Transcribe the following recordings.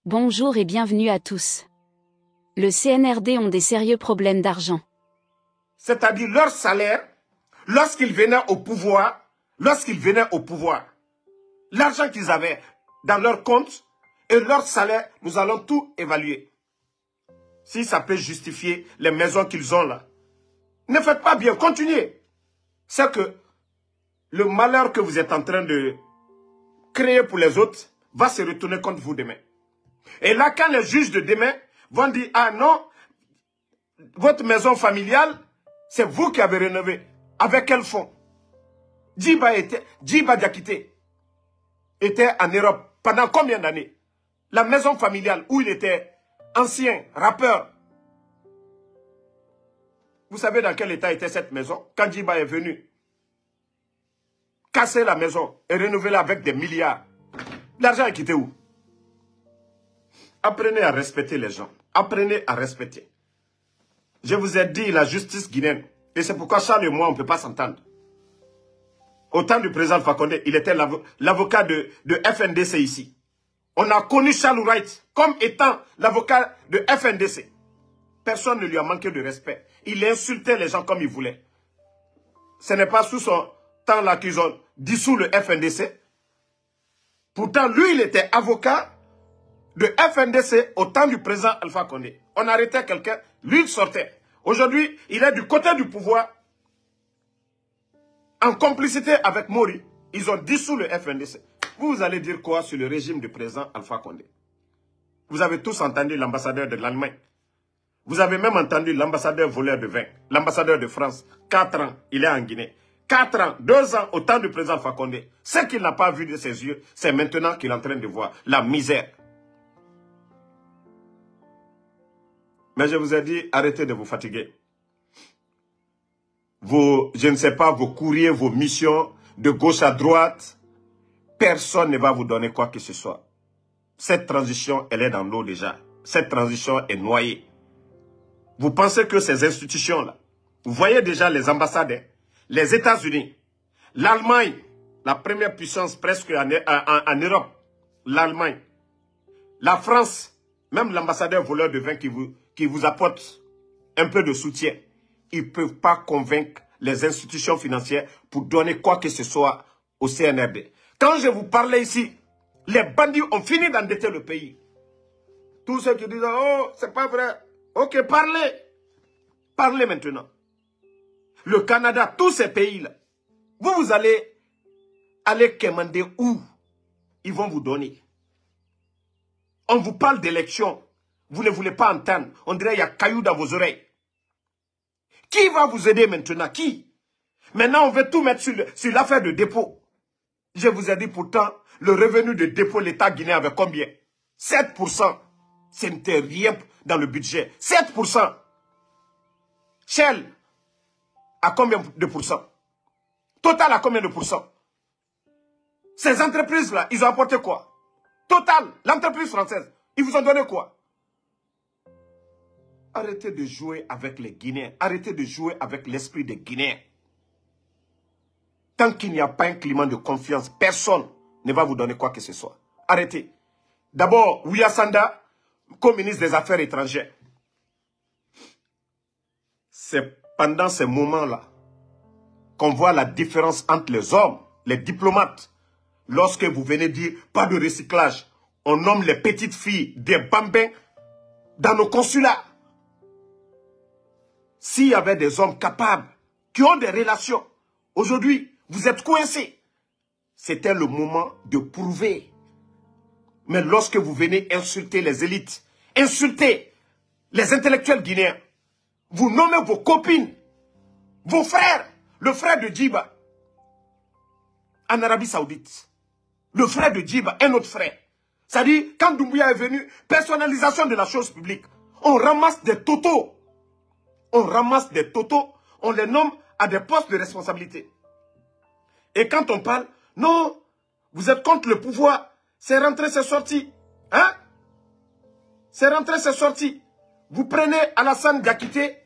Bonjour et bienvenue à tous. Le CNRD ont des sérieux problèmes d'argent. C'est-à-dire leur salaire, lorsqu'ils venaient au pouvoir, l'argent qu'ils avaient dans leur compte et leur salaire, nous allons tout évaluer. Si ça peut justifier les maisons qu'ils ont là. Ne faites pas bien, continuez. C'est que le malheur que vous êtes en train de créer pour les autres va se retourner contre vous demain. Et là, quand les juges de demain vont dire, ah non, votre maison familiale, c'est vous qui avez rénové. Avec quel fonds? Djiba Diakité était en Europe pendant combien d'années? La maison familiale où il était ancien rappeur. Vous savez dans quel état était cette maison? Quand Djiba est venu casser la maison et rénover la avec des milliards. L'argent est quitté où? Apprenez à respecter les gens. Apprenez à respecter. Je vous ai dit la justice guinéenne. Et c'est pourquoi Charles et moi, on ne peut pas s'entendre. Au temps du président Fakonde, il était l'avocat de FNDC ici. On a connu Charles Wright comme étant l'avocat de FNDC. Personne ne lui a manqué de respect. Il insultait les gens comme il voulait. Ce n'est pas sous son temps-là qu'ils ont dissous le FNDC. Pourtant, lui, il était avocat de FNDC au temps du président Alpha Condé. On arrêtait quelqu'un, lui, il sortait. Aujourd'hui, il est du côté du pouvoir. En complicité avec Mori, ils ont dissous le FNDC. Vous allez dire quoi sur le régime du président Alpha Condé? Vous avez tous entendu l'ambassadeur de l'Allemagne. Vous avez même entendu l'ambassadeur voleur de vin. L'ambassadeur de France. 4 ans, il est en Guinée. 4 ans, 2 ans au temps du président Alpha Condé. Ce qu'il n'a pas vu de ses yeux, c'est maintenant qu'il est en train de voir la misère. Mais je vous ai dit, arrêtez de vous fatiguer. Je ne sais pas, vos courriers, vos missions, de gauche à droite, personne ne va vous donner quoi que ce soit. Cette transition, elle est dans l'eau déjà. Cette transition est noyée. Vous pensez que ces institutions-là, vous voyez déjà les ambassades, les États-Unis, l'Allemagne, la première puissance presque en Europe, l'Allemagne, la France, même l'ambassadeur voleur de vin qui vous apporte un peu de soutien, ils ne peuvent pas convaincre les institutions financières pour donner quoi que ce soit au CNRD. Quand je vous parlais ici, les bandits ont fini d'endetter le pays. Tous ceux qui disent, oh, c'est pas vrai. Ok, parlez. Parlez maintenant. Le Canada, tous ces pays-là, vous allez commander où? Ils vont vous donner. On vous parle d'élection. Vous ne voulez pas entendre. On dirait qu'il y a caillou dans vos oreilles. Qui va vous aider maintenant? Qui? Maintenant, on veut tout mettre sur l'affaire de dépôt. Je vous ai dit pourtant, le revenu de dépôt, l'État guinéen avait combien? 7%. Ce n'était rien dans le budget. 7%. Shell, à combien de pourcents? Total, à combien de pourcents? Ces entreprises-là, ils ont apporté quoi? Total, l'entreprise française, ils vous ont donné quoi? Arrêtez de jouer avec les Guinéens. Arrêtez de jouer avec l'esprit des Guinéens. Tant qu'il n'y a pas un climat de confiance, personne ne va vous donner quoi que ce soit. Arrêtez. D'abord, Ouya Sanda, comme ministre des Affaires étrangères. C'est pendant ces moments-là qu'on voit la différence entre les hommes, les diplomates. Lorsque vous venez dire pas de recyclage, on nomme les petites filles des bambins dans nos consulats. S'il y avait des hommes capables, qui ont des relations, aujourd'hui, vous êtes coincés. C'était le moment de prouver. Mais lorsque vous venez insulter les élites, insulter les intellectuels guinéens, vous nommez vos copines, vos frères, le frère de Djiba, en Arabie Saoudite, le frère de Djiba, un autre frère. C'est-à-dire, quand Doumbouya est venu, personnalisation de la chose publique, on ramasse des totaux. On ramasse des totaux, on les nomme à des postes de responsabilité. Et quand on parle, non, vous êtes contre le pouvoir, c'est rentré, c'est sorti. Hein? C'est rentré, c'est sorti. Vous prenez Alassane Diakité,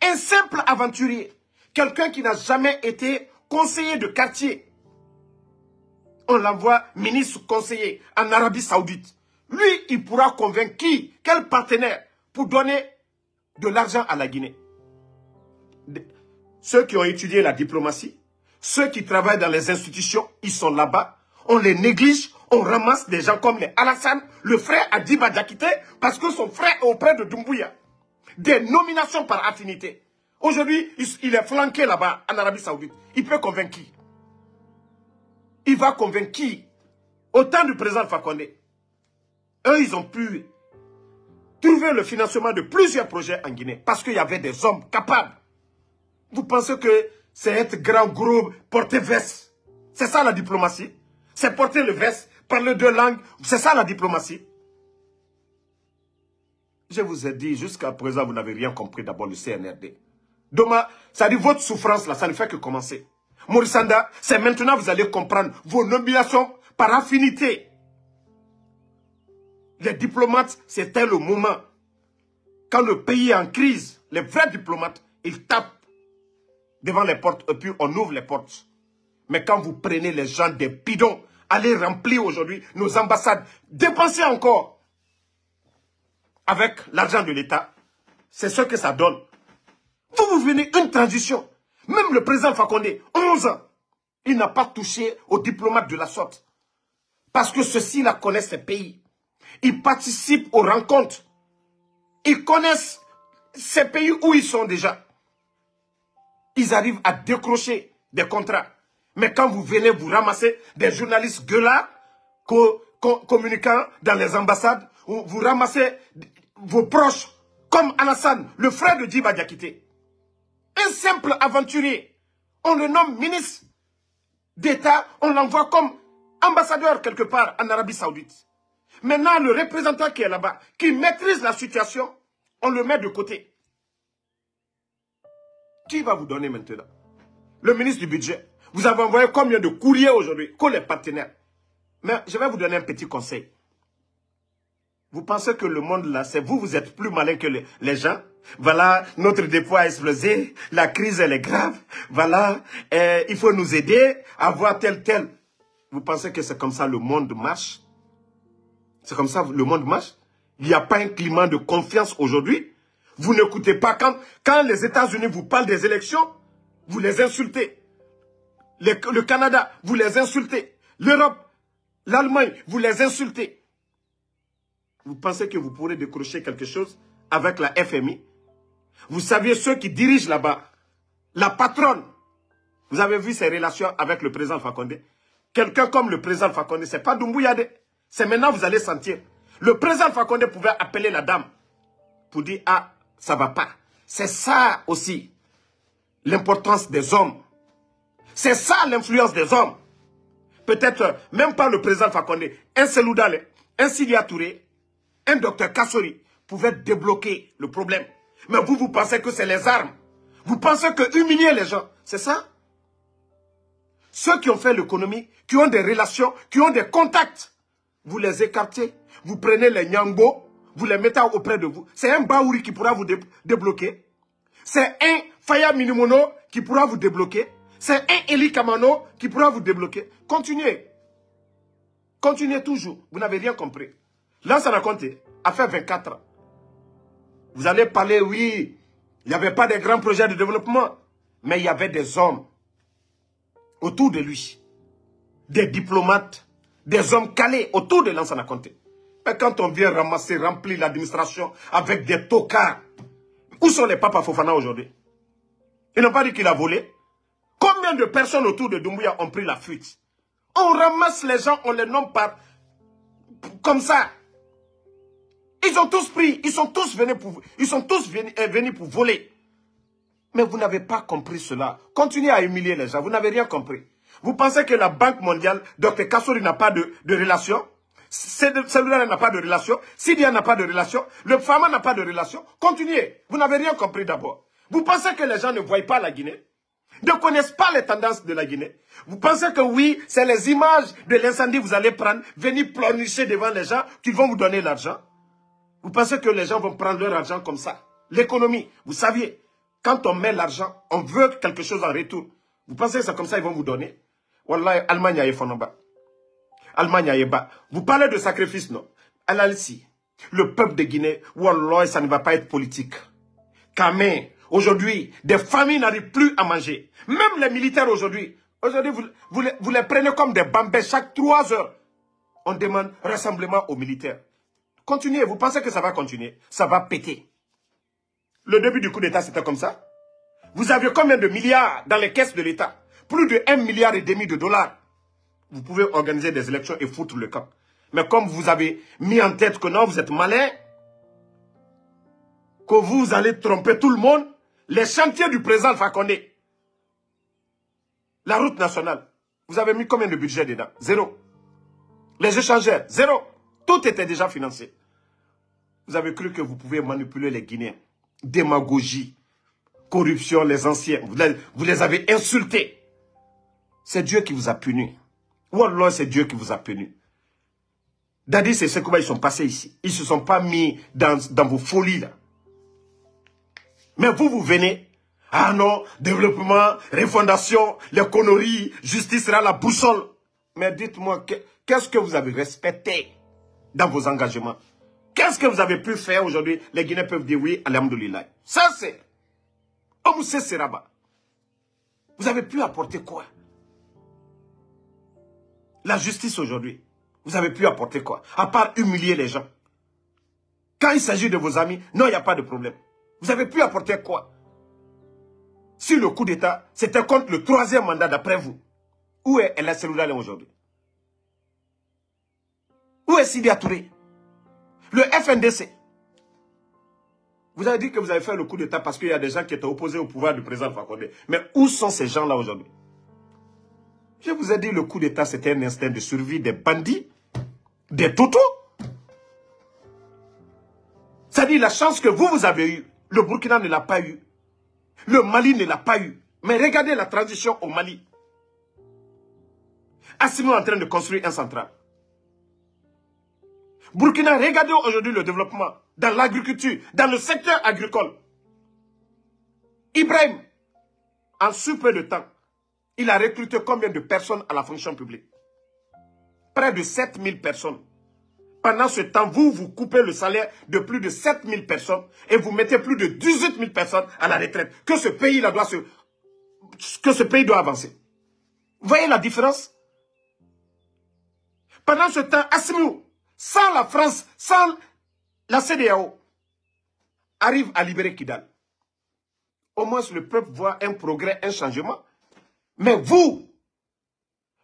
un simple aventurier, quelqu'un qui n'a jamais été conseiller de quartier. On l'envoie ministre conseiller en Arabie Saoudite. Lui, il pourra convaincre qui, quel partenaire pour donner de l'argent à la Guinée. Ceux qui ont étudié la diplomatie, ceux qui travaillent dans les institutions, ils sont là-bas. On les néglige, on ramasse des gens comme les Alassane, le frère Adiba Diakité, parce que son frère est auprès de Doumbouya. Des nominations par affinité. Aujourd'hui, il est flanqué là-bas, en Arabie Saoudite. Il peut convaincre qui? Il va convaincre qui? Au temps du président Fakonde, eux, ils ont pu trouver le financement de plusieurs projets en Guinée, parce qu'il y avait des hommes capables. Vous pensez que c'est être grand, gros, porter veste? C'est ça la diplomatie? C'est porter le veste, parler deux langues? C'est ça la diplomatie? Je vous ai dit, jusqu'à présent, vous n'avez rien compris d'abord le CNRD. Doma, ça dit votre souffrance là, ça ne fait que commencer. Maurice Sanda, c'est maintenant que vous allez comprendre vos nominations par affinité. Les diplomates, c'était le moment. Quand le pays est en crise, les vrais diplomates, ils tapent devant les portes et puis on ouvre les portes. Mais quand vous prenez les gens des bidons, allez remplir aujourd'hui nos ambassades, dépensez encore avec l'argent de l'État, c'est ce que ça donne. Vous venez une transition. Même le président Fakonde, 11 ans, il n'a pas touché aux diplomates de la sorte. Parce que ceux-ci-là connaissent ces pays. Ils participent aux rencontres. Ils connaissent ces pays où ils sont déjà. Ils arrivent à décrocher des contrats. Mais quand vous venez vous ramasser des journalistes gueulards, communiquant dans les ambassades, vous ramassez vos proches, comme Alassane, le frère de Djiba Diakité. Un simple aventurier. On le nomme ministre d'État, on l'envoie comme ambassadeur quelque part en Arabie Saoudite. Maintenant, le représentant qui est là-bas, qui maîtrise la situation, on le met de côté. Qui va vous donner maintenant? Le ministre du budget. Vous avez envoyé combien de courriers aujourd'hui? Que les partenaires. Mais je vais vous donner un petit conseil. Vous pensez que le monde là, c'est vous, vous êtes plus malin que les gens? Voilà, notre dépôt a explosé, la crise elle est grave, voilà, il faut nous aider à voir tel. Vous pensez que c'est comme ça le monde marche? C'est comme ça le monde marche? Il n'y a pas un climat de confiance aujourd'hui. Vous n'écoutez pas quand les États-Unis vous parlent des élections, vous les insultez. Le Canada, vous les insultez. L'Europe, l'Allemagne, vous les insultez. Vous pensez que vous pourrez décrocher quelque chose avec la FMI? Vous saviez ceux qui dirigent là-bas, la patronne. Vous avez vu ses relations avec le président Fakonde? Quelqu'un comme le président Fakonde, ce n'est pas Doumbouya. C'est maintenant vous allez sentir. Le président Fakonde pouvait appeler la dame pour dire, ah, ça ne va pas. C'est ça aussi, l'importance des hommes. C'est ça l'influence des hommes. Peut-être même pas le président Fakonde, un Seloudale, un Sidia Touré, un docteur Kassori pouvait débloquer le problème. Mais vous pensez que c'est les armes. Vous pensez que humilier les gens, c'est ça? Ceux qui ont fait l'économie, qui ont des relations, qui ont des contacts, vous les écartez, vous prenez les Nyangbo, vous les mettez auprès de vous. C'est un Baouri qui pourra vous débloquer. C'est un Faya Minimono qui pourra vous débloquer. C'est un Eli Kamano qui pourra vous débloquer. Continuez. Continuez toujours. Vous n'avez rien compris. Lansana Conté a fait 24 ans. Vous allez parler, oui, il n'y avait pas de grands projets de développement, mais il y avait des hommes autour de lui, des diplomates, des hommes calés autour de Lansana Conté. Mais quand on vient ramasser, remplir l'administration avec des tocards, où sont les papas Fofana aujourd'hui? Ils n'ont pas dit qu'il a volé. Combien de personnes autour de Doumbouya ont pris la fuite? On ramasse les gens, on les nomme par comme ça. Ils ont tous pris, ils sont tous venus pour voler. Mais vous n'avez pas compris cela. Continuez à humilier les gens, vous n'avez rien compris. Vous pensez que la Banque mondiale, Dr Kassori n'a pas de relation? Celui-là n'a pas de relation, Sidia n'a pas de relation, le Fama n'a pas de relation. Continuez, vous n'avez rien compris d'abord. Vous pensez que les gens ne voient pas la Guinée? Ne connaissent pas les tendances de la Guinée? Vous pensez que oui, c'est les images de l'incendie que vous allez prendre, venir pleurnicher devant les gens qui vont vous donner l'argent? Vous pensez que les gens vont prendre leur argent comme ça? L'économie, vous saviez, quand on met l'argent, on veut quelque chose en retour. Vous pensez que c'est comme ça qu'ils vont vous donner? Wallah, Allemagne a Allemagne a bas. Vous parlez de sacrifice, non? Al-Alsi, le peuple de Guinée, wallah, ça ne va pas être politique. Quand aujourd'hui, des familles n'arrivent plus à manger. Même les militaires aujourd'hui, vous les prenez comme des bambins chaque 3 heures. On demande rassemblement aux militaires. Continuez, vous pensez que ça va continuer? Ça va péter. Le début du coup d'État, c'était comme ça. Vous aviez combien de milliards dans les caisses de l'État? Plus de 1,5 milliard de dollars. Vous pouvez organiser des élections et foutre le camp. Mais comme vous avez mis en tête que non, vous êtes malin, que vous allez tromper tout le monde, les chantiers du président Alpha Condé, la route nationale, vous avez mis combien de budget dedans? 0. Les échangeurs, 0. Tout était déjà financé. Vous avez cru que vous pouvez manipuler les Guinéens. Démagogie, corruption, les anciens. Vous les avez insultés. C'est Dieu qui vous a puni. Wallah, c'est Dieu qui vous a puni. Dadis et Sekouba, ils sont passés ici. Ils ne se sont pas mis dans vos folies là. Mais vous venez. Ah non, développement, refondation, les conneries, justice sera la boussole. Mais dites-moi, qu'est-ce que vous avez respecté dans vos engagements? Qu'est-ce que vous avez pu faire aujourd'hui? Les Guinéens peuvent dire oui, alhamdoulilah. Ça c'est Omoussé Seraba. Vous avez pu apporter quoi? La justice aujourd'hui, vous avez pu apporter quoi? À part humilier les gens. Quand il s'agit de vos amis, non, il n'y a pas de problème. Vous avez pu apporter quoi? Si le coup d'État, c'était contre le 3e mandat d'après vous, où est El Seloula aujourd'hui? Où est Sidi Touré? Le FNDC. Vous avez dit que vous avez fait le coup d'État parce qu'il y a des gens qui étaient opposés au pouvoir du président Alpha Condé. Mais où sont ces gens-là aujourd'hui? Je vous ai dit, le coup d'État, c'était un instinct de survie des bandits, des toutous. C'est-à-dire la chance que vous avez eue, le Burkina ne l'a pas eu. Le Mali ne l'a pas eu. Mais regardez la transition au Mali. Assimi est en train de construire un central. Burkina, regardez aujourd'hui le développement dans l'agriculture, dans le secteur agricole. Ibrahim, en si peu de temps, il a recruté combien de personnes à la fonction publique? Près de 7000 personnes. Pendant ce temps, vous coupez le salaire de plus de 7000 personnes et vous mettez plus de 18 000 personnes à la retraite. Que ce pays-là doit avancer. Vous voyez la différence? Pendant ce temps, Assimi, sans la France, sans la CEDEAO, arrive à libérer Kidal. Au moins, le peuple voit un progrès, un changement. Mais vous,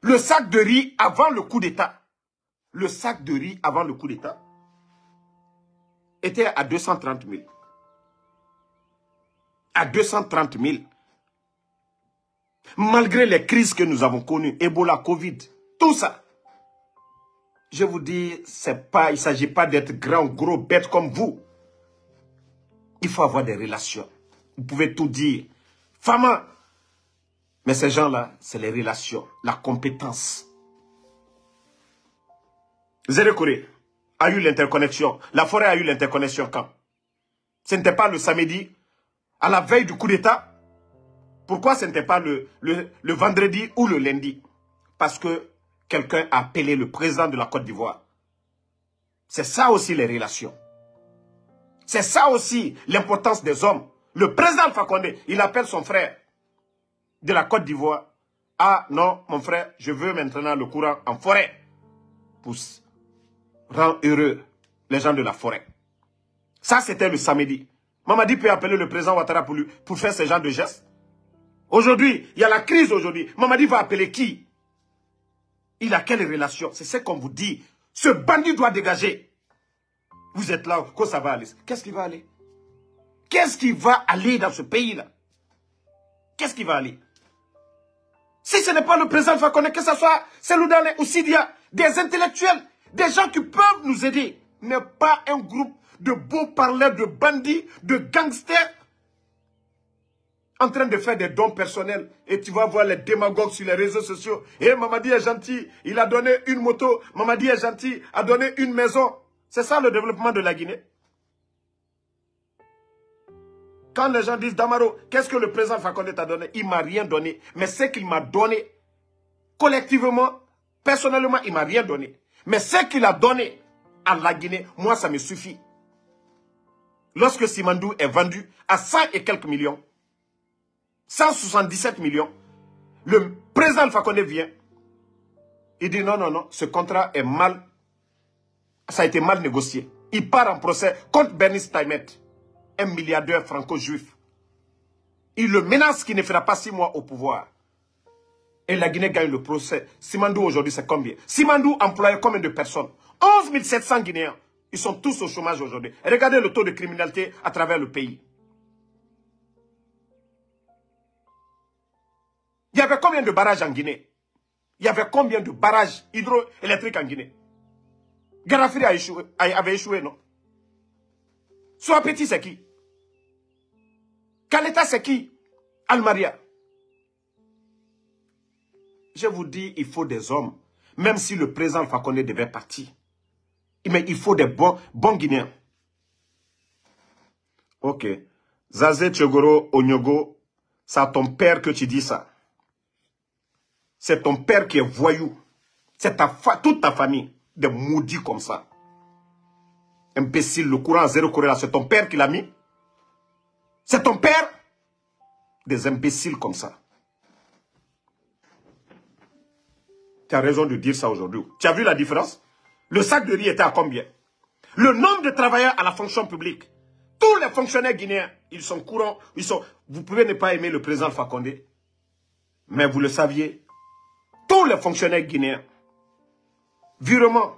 le sac de riz avant le coup d'État, le sac de riz avant le coup d'État était à 230 000. À 230 000. Malgré les crises que nous avons connues, Ebola, Covid, tout ça. Je vous dis, il ne s'agit pas d'être grand, gros, bête comme vous. Il faut avoir des relations. Vous pouvez tout dire. Fama. Mais ces gens-là, c'est les relations, la compétence. Zérekoré a eu l'interconnexion. La forêt a eu l'interconnexion quand? Ce n'était pas le samedi, à la veille du coup d'État. Pourquoi ce n'était pas le vendredi ou le lundi? Parce que quelqu'un a appelé le président de la Côte d'Ivoire. C'est ça aussi les relations. C'est ça aussi l'importance des hommes. Le président Alpha Condé, il appelle son frère de la Côte d'Ivoire. Ah non, mon frère, je veux maintenant le courant en forêt. Pour rendre heureux les gens de la forêt. Ça, c'était le samedi. Mamadi peut appeler le président Ouattara pour faire ce genre de gestes. Aujourd'hui, il y a la crise aujourd'hui. Mamadi va appeler qui? Il a quelle relation? C'est ce qu'on vous dit. Ce bandit doit dégager. Vous êtes là, que ça va aller? Qu'est-ce qui va aller? Qu'est-ce qui va aller dans ce pays-là? Qu'est-ce qui va aller? Si ce n'est pas le président Alpha Condé, que ce soit Seloudane ou Sidia, des intellectuels, des gens qui peuvent nous aider, mais pas un groupe de beaux parleurs, de bandits, de gangsters, en train de faire des dons personnels. Et tu vas voir les démagogues sur les réseaux sociaux. Et Mamadi est gentil, il a donné une moto. Mamadi est gentil, a donné une maison. C'est ça le développement de la Guinée. Quand les gens disent, Damaro, qu'est-ce que le président Alpha Condé t'a donné? Il ne m'a rien donné. Mais ce qu'il m'a donné, collectivement, personnellement, il ne m'a rien donné. Mais ce qu'il a donné, à la Guinée, moi ça me suffit. Lorsque Simandou est vendu à 100 et quelques millions, 177 millions, le président Alpha Condé vient. Il dit non, non, non, ce contrat est mal, ça a été mal négocié. Il part en procès contre Bernice Taimet, un milliardaire franco-juif. Il le menace qu'il ne fera pas 6 mois au pouvoir. Et la Guinée gagne le procès. Simandou aujourd'hui, c'est combien? Simandou employait combien de personnes? 11 700 Guinéens. Ils sont tous au chômage aujourd'hui. Regardez le taux de criminalité à travers le pays. Il y avait combien de barrages en Guinée? Il y avait combien de barrages hydroélectriques en Guinée? Garafiri avait échoué, non? Soapeti, c'est qui? Kaleta, c'est qui? Almaria. Je vous dis, il faut des hommes. Même si le président Alpha Condé devait partir. Mais il faut des bons Guinéens. Ok. Zazé Tchegoro Onyogo, c'est à ton père que tu dis ça. C'est ton père qui est voyou. C'est toute ta famille. Des maudits comme ça. Imbécile, le courant à zéro courant là, c'est ton père qui l'a mis. C'est ton père. Des imbéciles comme ça. Tu as raison de dire ça aujourd'hui. Tu as vu la différence? Le sac de riz était à combien? Le nombre de travailleurs à la fonction publique. Tous les fonctionnaires guinéens, ils sont courants. Vous pouvez ne pas aimer le président Alpha Condé. Mais vous le saviez. Tous les fonctionnaires guinéens. Virement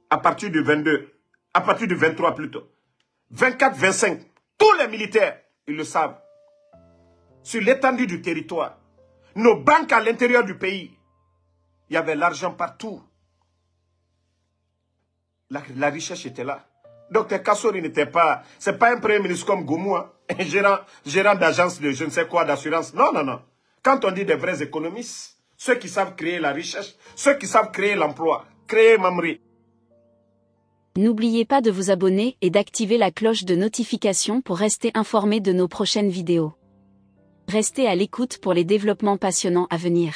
à partir du 22. À partir du 23 plutôt. 24, 25. Tous les militaires, ils le savent. Sur l'étendue du territoire. Nos banques à l'intérieur du pays. Il y avait l'argent partout. La richesse était là. Docteur Kassori n'était pas... C'est pas un premier ministre comme Goumou, hein, un gérant d'agence de je ne sais quoi, d'assurance. Non, non, non. Quand on dit des vrais économistes, ceux qui savent créer la richesse, ceux qui savent créer l'emploi, créer Mamri. N'oubliez pas de vous abonner et d'activer la cloche de notification pour rester informé de nos prochaines vidéos. Restez à l'écoute pour les développements passionnants à venir.